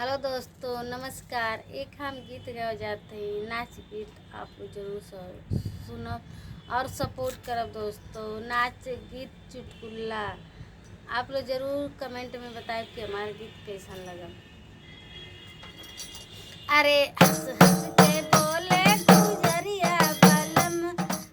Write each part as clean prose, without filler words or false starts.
Hello दोस्तों, नमस्कार। एक हम गीत गावे जाते हैं, नाच गीत आप लोग जरूर सुनब और सपोर्ट करब। दोस्तों, नाच गीत चुटकुला आप लोग जरूर कमेंट में बताएं कि हमारा गीत कैसा लगा। अरे हंस हंस के बोले गुजरिया बलम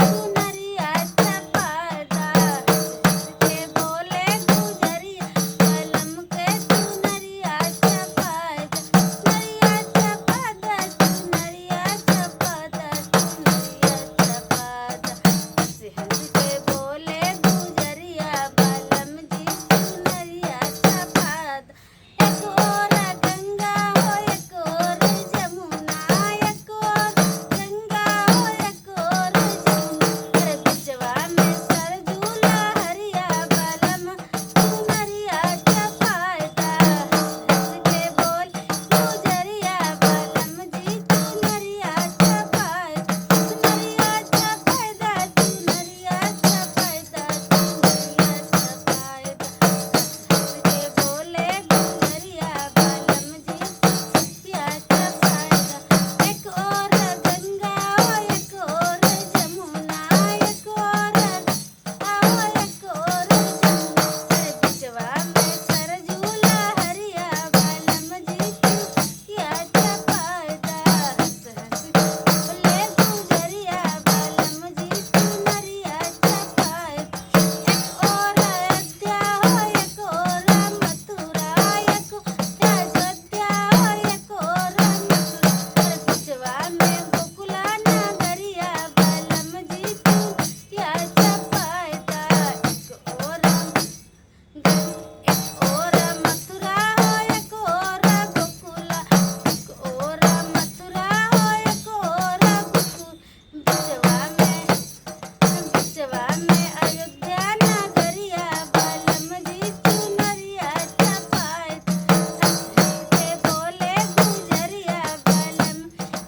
सुनरिया चपादा, हंस हंस के बोले गुजरिया बलम के सुनरिया चपादा, सुनरिया चपादा, सुनरिया चपादा, सुनरिया चपादा। हंस हंस के बोले गुजरिया बलम जी सुनरिया चपादा। एक और गंगा हो एक और जमुना, एक और गंगा हो एक और जमुना, अरे बिचवा में सरजूला हरिया बलम सुनरिया चपादा। हंस हंस के बोल गुजरिया बलम जी सुनरिया चपादा, सुनरिया चपादा, सुनरिया चपादा, सुनरिया चपादा। हंस हंस के बोले गुजरिया बलम जी सुनरिया चपादा। एक और गंगा हो एक और जमुना, एक और हो एक और जमुना, अरे बिचवा में सरजूला हरिया बलम जी सुनरिया चपादा। हंस हंस के बोले गुजरिया बलम जी सुनरिया चपादा। एक और अयोध्या हो एक और मथुरा, एक और अयोध्या हो एक और मथुरा, अरे बिचवा में गोकुला नगरिया बलम जी सुनरिया चपादा। एक और मथुरा हो एक और गोकुला, एक और मथुरा हो एक और गोकुला, बिचवा में अयोध्या नगरिया बलम जी सुनरिया चपादा। हंस हंस के बोले गुजरिया बलम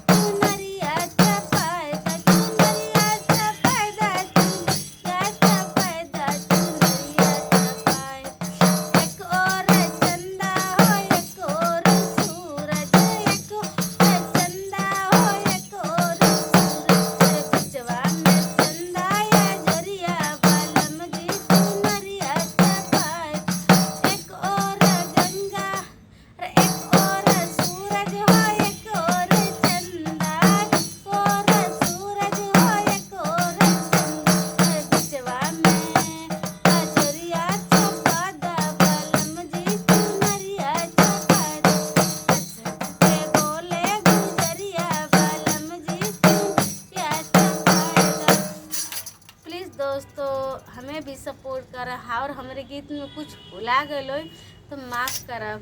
सुनरिया चपादा, सुनरिया चपादा, सुनरिया चपादा, सुनरिया चपादा। एक और चंदा हो एक और सूरज, एक और चंदा हो एक और सूरज, अरे बिचवा में चंदा या जरिया बलम जी सुनरिया चपादा। एक और गंगा अरे एक और सूरज हो एक और चंदा, एक और सूरज हो एक और चंदा, अरे बिचवा में जरिया चपादा बलम जी सुनरिया चपादा। हंस हंस के बोले गुजरिया बलम जी सुनरिया चपादा। प्लीज़ दोस्तों, हमें भी सपोर्ट करा और हमारे गीत में कुछ भुला गए तो माफ़ करब।